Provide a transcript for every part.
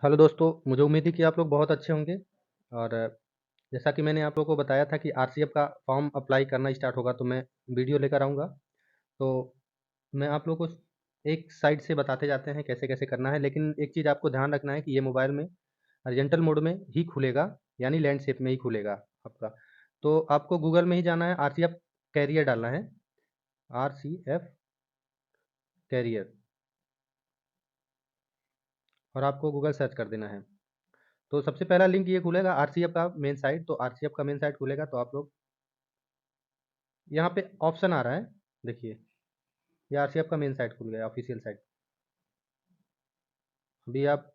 Hello दोस्तों, मुझे उम्मीद है कि आप लोग बहुत अच्छे होंगे। और जैसा कि मैंने आप लोगों को बताया था कि आरसीएफ का फॉर्म अप्लाई करना स्टार्ट होगा तो मैं वीडियो लेकर आऊँगा। तो मैं आप लोगों को एक साइड से बताते जाते हैं कैसे-कैसे करना है, लेकिन एक चीज़ आपको ध्यान रखना है कि ये मोबाइल में हॉरिज़ॉन्टल मोड में ही खुलेगा, यानी लैंडस्केप में ही खुलेगा आपका। तो आपको गूगल में ही जाना है, आरसीएफ कैरियर डालना है, आरसीएफ कैरियर, और आपको गूगल सर्च कर देना है। तो सबसे पहला लिंक ये खुलेगा आरसीएफ का मेन साइट, तो आरसीएफ का मेन साइट खुलेगा तो आप लोग यहाँ पे ऑप्शन आ रहा है, देखिए ये आरसीएफ का मेन साइट खुल गया, ऑफिशियल साइट। अभी आप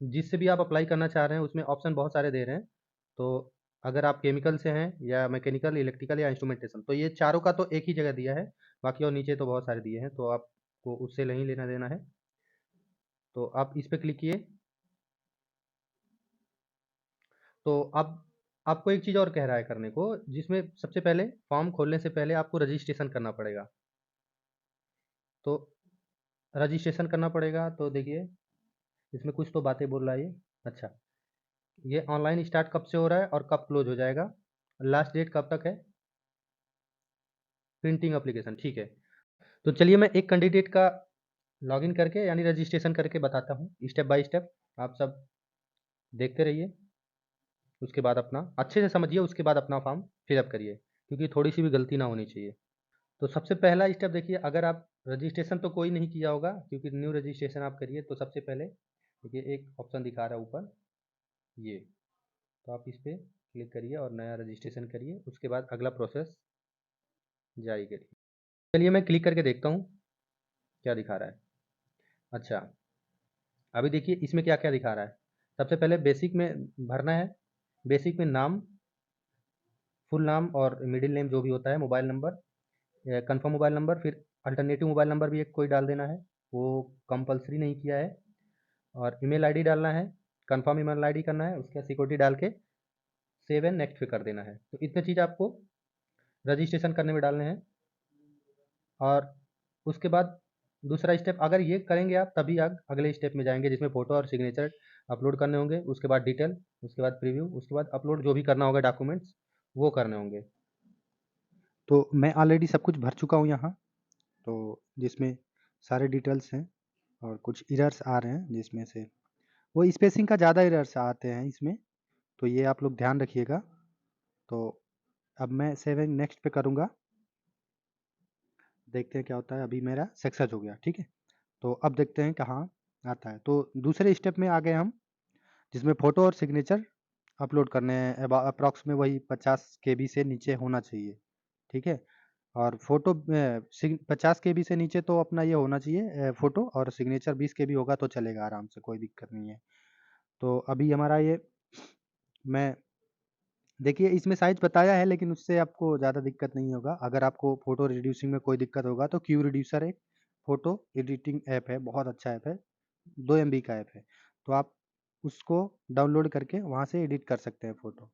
जिससे भी आप अप्लाई करना चाह रहे हैं उसमें ऑप्शन बहुत सारे दे रहे हैं। तो अगर आप केमिकल से हैं या मैकेनिकल, इलेक्ट्रिकल या इंस्ट्रूमेंटेशन, तो ये चारों का तो एक ही जगह दिया है। बाकी और नीचे तो बहुत सारे दिए हैं, तो आपको उससे नहीं लेना देना है। तो आप इस पे क्लिक किए। तो अब आपको एक चीज़ और कह रहा है करने को, जिसमें सबसे पहले फॉर्म खोलने से पहले आपको रजिस्ट्रेशन करना पड़ेगा। तो रजिस्ट्रेशन करना पड़ेगा, तो देखिए इसमें कुछ तो बातें बोल रहा है ये। अच्छा, ये ऑनलाइन स्टार्ट कब से हो रहा है और कब क्लोज हो जाएगा, लास्ट डेट कब तक है, प्रिंटिंग एप्लीकेशन, ठीक है। तो चलिए मैं एक कैंडिडेट का लॉगिन करके यानी रजिस्ट्रेशन करके बताता हूँ स्टेप बाय स्टेप। आप सब देखते रहिए, उसके बाद अपना अच्छे से समझिए, उसके बाद अपना फॉर्म फिलअप करिए, क्योंकि थोड़ी सी भी गलती ना होनी चाहिए। तो सबसे पहला स्टेप देखिए, अगर आप रजिस्ट्रेशन तो कोई नहीं किया होगा क्योंकि न्यू रजिस्ट्रेशन आप करिए, तो सबसे पहले देखिए एक ऑप्शन दिखा रहा है ऊपर, ये, तो आप इस पर क्लिक करिए और नया रजिस्ट्रेशन करिए, उसके बाद अगला प्रोसेस जारी करिए। चलिए मैं क्लिक करके देखता हूँ क्या दिखा रहा है। अच्छा, अभी देखिए इसमें क्या क्या दिखा रहा है। सबसे पहले बेसिक में भरना है। बेसिक में नाम, फुल नाम और मिडिल नेम जो भी होता है, mobile number, confirm mobile number, फिर अल्टरनेटिव मोबाइल नंबर भी एक कोई डाल देना है, वो कंपलसरी नहीं किया है। और ईमेल आईडी डालना है, कंफर्म ईमेल आईडी करना है, उसके बाद सिक्योरिटी डाल के सेव एंड नेक्स्ट पे कर देना है। तो इतने चीज़ आपको रजिस्ट्रेशन करने में डालने हैं। और उसके बाद दूसरा स्टेप अगर ये करेंगे आप, तभी आप अगले स्टेप में जाएंगे जिसमें फ़ोटो और सिग्नेचर अपलोड करने होंगे, उसके बाद डिटेल, उसके बाद प्रीव्यू, उसके बाद अपलोड जो भी करना होगा डॉक्यूमेंट्स वो करने होंगे। तो मैं ऑलरेडी सब कुछ भर चुका हूँ यहाँ, तो जिसमें सारे डिटेल्स हैं और कुछ एरर्स आ रहे हैं, जिसमें से वो स्पेसिंग का ज़्यादा एरर्स आते हैं इसमें, तो ये आप लोग ध्यान रखिएगा। तो अब मैं सेव एंड नेक्स्ट पे करूँगा, देखते हैं क्या होता है। अभी मेरा सक्सेस हो गया, ठीक है। तो अब देखते हैं कहाँ आता है। तो दूसरे स्टेप में आ गए हम, जिसमें फ़ोटो और सिग्नेचर अपलोड करने हैं। अप्रॉक्स में वही 50 केबी से नीचे होना चाहिए, ठीक है। और फ़ोटो 50 केबी से नीचे तो अपना ये होना चाहिए फ़ोटो, और सिग्नेचर 20 केबी होगा तो चलेगा आराम से, कोई दिक्कत नहीं है। तो अभी हमारा ये, मैं देखिए इसमें साइज़ बताया है, लेकिन उससे आपको ज़्यादा दिक्कत नहीं होगा। अगर आपको फ़ोटो रिड्यूसिंग में कोई दिक्कत होगा तो क्यू रिड्यूसर एक फ़ोटो एडिटिंग ऐप है, बहुत अच्छा ऐप है, 2 एमबी का ऐप है। तो आप उसको डाउनलोड करके वहाँ से एडिट कर सकते हैं फ़ोटो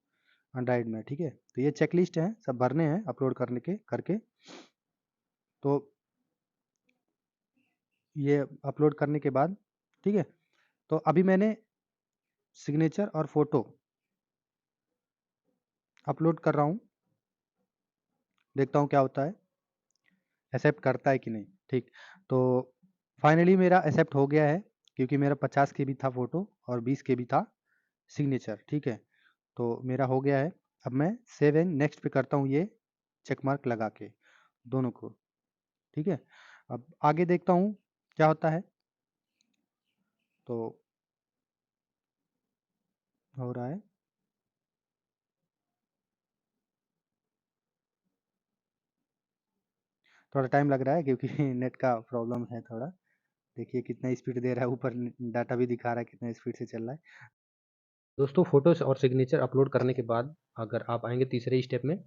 एंड्रॉइड में, ठीक है। तो ये चेकलिस्ट है, सब भरने हैं अपलोड करने के करके। तो ये अपलोड करने के बाद, ठीक है, तो अभी मैंने सिग्नेचर और फ़ोटो अपलोड कर रहा हूँ, देखता हूँ क्या होता है, एक्सेप्ट करता है कि नहीं, ठीक। तो फाइनली मेरा एक्सेप्ट हो गया है, क्योंकि मेरा 50 केबी था फ़ोटो और 20 केबी था सिग्नेचर, ठीक है। तो मेरा हो गया है। अब मैं सेव एंड नेक्स्ट पे करता हूँ, ये चेक मार्क लगा के दोनों को, ठीक है। अब आगे देखता हूँ क्या होता है। तो हो रहा है, थोड़ा टाइम लग रहा है क्योंकि नेट का प्रॉब्लम है थोड़ा। देखिए कितना स्पीड दे रहा है, ऊपर डाटा भी दिखा रहा है कितना स्पीड से चल रहा है। दोस्तों फोटोज और सिग्नेचर अपलोड करने के बाद अगर आप आएंगे तीसरे स्टेप में,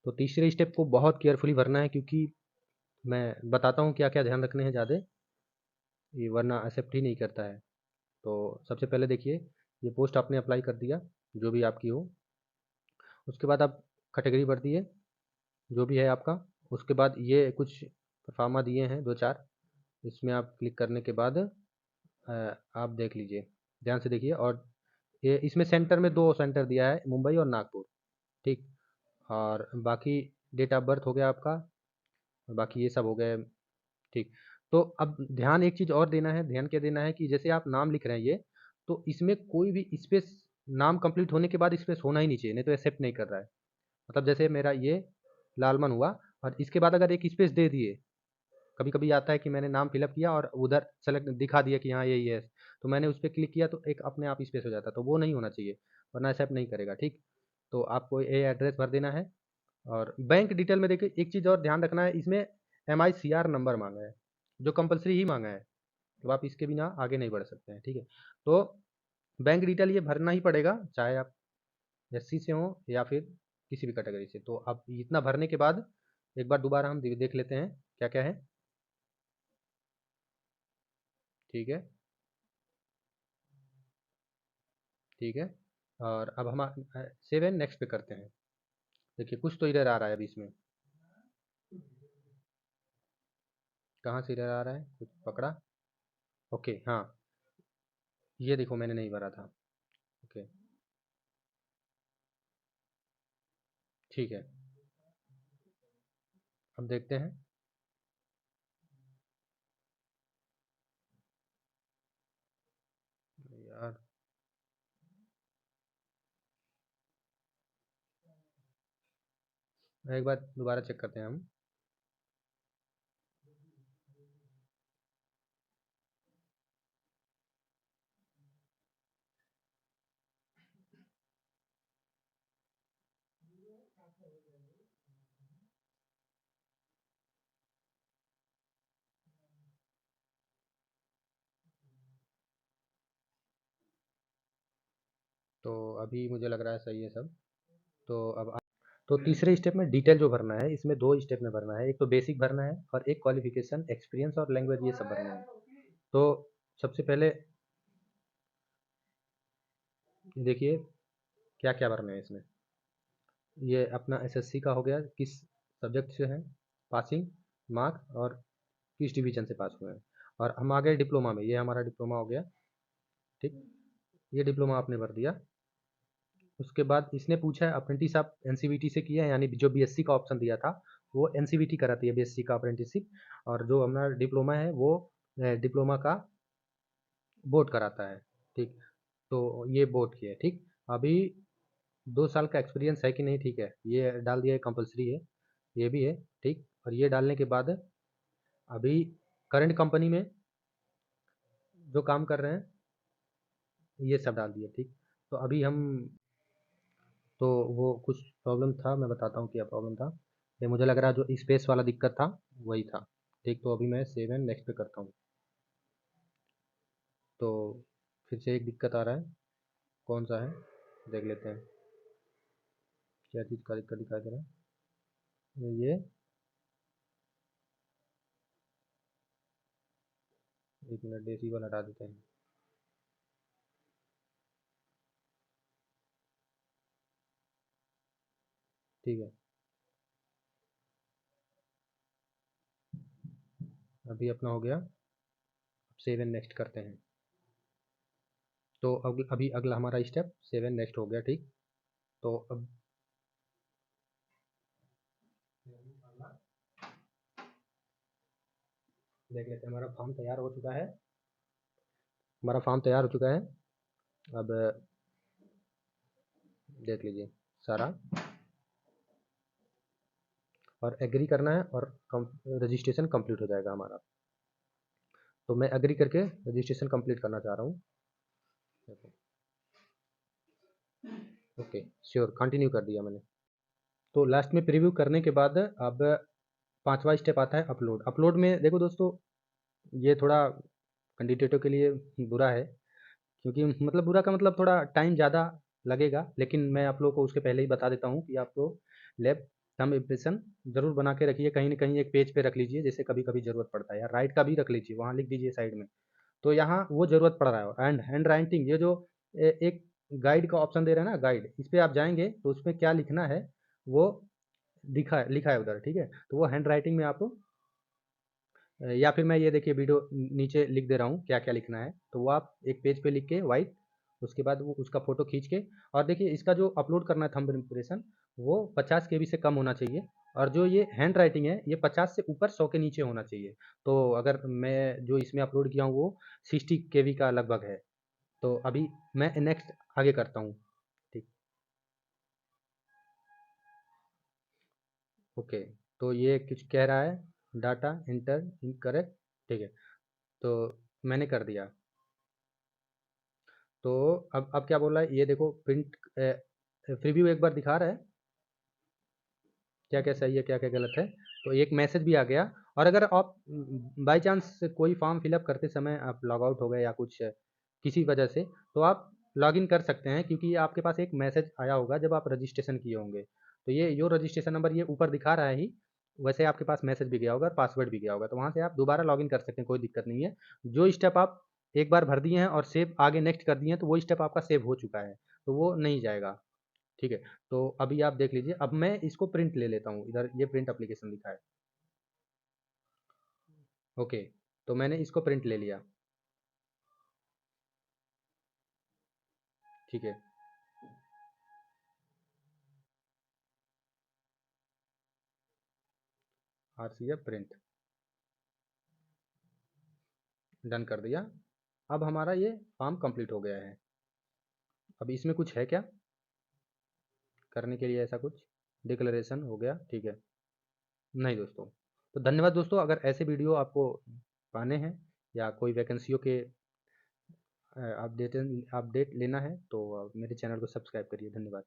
तो तीसरे स्टेप को बहुत केयरफुली भरना है, क्योंकि मैं बताता हूँ क्या क्या ध्यान रखने हैं ज़्यादा, ये वरना एक्सेप्ट ही नहीं करता है। तो सबसे पहले देखिए, ये पोस्ट आपने अप्लाई कर दिया जो भी आपकी हो, उसके बाद आप कैटेगरी भर दिए जो भी है आपका। उसके बाद ये कुछ फार्मा दिए हैं दो चार, इसमें आप क्लिक करने के बाद आप देख लीजिए, ध्यान से देखिए। और ये इसमें सेंटर में 2 सेंटर दिया है, मुंबई और नागपुर, ठीक। और बाकी डेट ऑफ बर्थ हो गया आपका, और बाकी ये सब हो गए, ठीक। तो अब ध्यान एक चीज़ और देना है, ध्यान क्या देना है कि जैसे आप नाम लिख रहे हैं ये, तो इसमें कोई भी स्पेस, नाम कंप्लीट होने के बाद स्पेस होना ही नहीं चाहिए, नहीं तो एक्सेप्ट नहीं कर रहा है। मतलब जैसे मेरा ये लालमन हुआ और इसके बाद अगर एक स्पेस दे दिए, कभी कभी आता है कि मैंने नाम फिलअप किया और उधर सेलेक्ट दिखा दिया कि हाँ यही है, तो मैंने उस पर क्लिक किया तो एक अपने आप स्पेस हो जाता, तो वो नहीं होना चाहिए, वरना एक्सेप्ट नहीं करेगा, ठीक। तो आपको ये एड्रेस भर देना है। और बैंक डिटेल में देखिए एक चीज़ और ध्यान रखना है, इसमें MICR नंबर मांगा है, जो कंपलसरी ही मांगा है, तो आप इसके बिना आगे नहीं बढ़ सकते हैं, ठीक है। तो बैंक डिटेल ये भरना ही पड़ेगा, चाहे आप SC से हो या फिर किसी भी कैटेगरी से। तो अब इतना भरने के बाद एक बार दोबारा हम देख लेते हैं क्या क्या है, ठीक है, ठीक है। और अब हम 7 नेक्स्ट पे करते हैं। देखिए कुछ तो इधर आ रहा है अभी इसमें, कहाँ से इधर आ रहा है, कुछ पकड़ा। ओके, हाँ, ये देखो मैंने नहीं भरा था। ओके, ठीक है, अब देखते हैं। यार एक बार दोबारा चेक करते हैं हम। तो अभी मुझे लग रहा है सही है सब। तो अब तो तीसरे स्टेप में डिटेल जो भरना है, इसमें 2 स्टेप में भरना है, एक तो बेसिक भरना है और एक क्वालिफिकेशन, एक्सपीरियंस और लैंग्वेज, ये सब भरना है। तो सबसे पहले देखिए क्या क्या भरना है इसमें। ये अपना SSC का हो गया, किस सब्जेक्ट से है, पासिंग मार्क्स और किस डिवीजन से पास हुए हैं। और हम आ गए डिप्लोमा में, ये हमारा डिप्लोमा हो गया, ठीक। ये डिप्लोमा आपने भर दिया। उसके बाद इसने पूछा है अप्रेंटिस आप NCVT से किया है, यानी जो BSc का ऑप्शन दिया था वो NCVT कराती है, BSc का अप्रेंटिसशिप। और जो हमारा डिप्लोमा है वो डिप्लोमा का बोर्ड कराता है, ठीक। तो ये बोर्ड की है, ठीक। अभी 2 साल का एक्सपीरियंस है कि नहीं, ठीक है, ये डाल दिया है, कंपलसरी है, ये भी है, ठीक। और ये डालने के बाद अभी करंट कंपनी में जो काम कर रहे हैं ये सब डाल दिया, ठीक। तो अभी हम, तो वो कुछ प्रॉब्लम था, मैं बताता हूँ क्या प्रॉब्लम था। ये मुझे लग रहा है जो स्पेस वाला दिक्कत था वही था, ठीक। तो अभी मैं 7 नेक्स्ट पे करता हूँ। तो फिर से एक दिक्कत आ रहा है, कौन सा है देख लेते हैं, क्या चीज़ का दिक्कत दिखाई दे रहा है। ये एक मिनट, डेसिबल हटा देते हैं, ठीक है। अभी अपना हो गया, 7 नेक्स्ट करते हैं। तो अभी अगला हमारा स्टेप 7 नेक्स्ट हो गया, ठीक। तो अब देख लेते हैं, हमारा फॉर्म तैयार हो चुका है, हमारा फॉर्म तैयार हो चुका है। अब देख लीजिए सारा, और एग्री करना है और रजिस्ट्रेशन कंप्लीट हो जाएगा हमारा। तो मैं एग्री करके रजिस्ट्रेशन कंप्लीट करना चाह रहा हूँ। ओके, श्योर, कंटिन्यू कर दिया मैंने। तो लास्ट में प्रीव्यू करने के बाद अब 5वां स्टेप आता है अपलोड। अपलोड में देखो दोस्तों, ये थोड़ा कैंडिडेटों के लिए बुरा है, क्योंकि मतलब बुरा का मतलब थोड़ा टाइम ज़्यादा लगेगा, लेकिन मैं आप लोगों को उसके पहले ही बता देता हूँ कि आप लोग लैब थंब इम्प्रेशन ज़रूर बना के रखिए, कहीं न कहीं एक पेज पे रख लीजिए, जैसे कभी-कभी ज़रूरत पड़ता है, या राइट का भी रख लीजिए, वहाँ लिख दीजिए साइड में। तो यहाँ वो ज़रूरत पड़ रहा है। एंड हैंड राइटिंग, ये जो एक गाइड का ऑप्शन दे रहा है ना, गाइड, इस पे आप जाएँगे तो उसमें क्या लिखना है वो लिखा है उधर, ठीक है। तो वो हैंड राइटिंग में आप या फिर मैं ये देखिए वीडियो नीचे लिख दे रहा हूँ क्या क्या लिखना है, तो वो आप एक पेज पे लिख के वाइट, उसके बाद वो उसका फ़ोटो खींच के, और देखिए इसका जो अपलोड करना है थंब इम्प्रेशन, वो 50 केबी से कम होना चाहिए, और जो ये हैंड राइटिंग है ये 50 से ऊपर 100 के नीचे होना चाहिए। तो अगर मैं जो इसमें अपलोड किया हूँ वो 60 केबी का लगभग है। तो अभी मैं नेक्स्ट आगे करता हूँ। ठीक, ओके। तो ये कुछ कह रहा है, डाटा इंटर इनकरेक्ट, ठीक है, तो मैंने कर दिया। तो अब क्या बोल रहा है ये देखो, प्रिंट प्रीव्यू एक बार दिखा रहा है क्या क्या सही है क्या क्या गलत है। तो एक मैसेज भी आ गया। और अगर आप बाय चांस कोई फॉर्म फिलअप करते समय आप लॉग आउट हो गए या कुछ किसी वजह से, तो आप लॉग इन कर सकते हैं, क्योंकि आपके पास एक मैसेज आया होगा जब आप रजिस्ट्रेशन किए होंगे। तो ये जो रजिस्ट्रेशन नंबर ये ऊपर दिखा रहा है ही, वैसे आपके पास मैसेज भी गया होगा और पासवर्ड भी गया होगा, तो वहाँ से आप दोबारा लॉग इन कर सकते हैं, कोई दिक्कत नहीं है। जो स्टेप आप एक बार भर दिए हैं और सेव आगे नेक्स्ट कर दिए हैं, तो वो स्टेप आपका सेव हो चुका है, तो वो नहीं जाएगा। ठीक है, तो अभी आप देख लीजिए, अब मैं इसको प्रिंट ले लेता हूँ, इधर ये प्रिंट एप्लीकेशन लिखा है। ओके, तो मैंने इसको प्रिंट ले लिया। ठीक है, RCF प्रिंट डन कर दिया। अब हमारा ये फॉर्म कंप्लीट हो गया है। अब इसमें कुछ है क्या करने के लिए, ऐसा कुछ डिक्लेरेशन हो गया? ठीक है, नहीं दोस्तों। तो धन्यवाद दोस्तों, अगर ऐसे वीडियो आपको पाने हैं या कोई वैकेंसियों के अपडेट अपडेट लेना है तो मेरे चैनल को सब्सक्राइब करिए। धन्यवाद।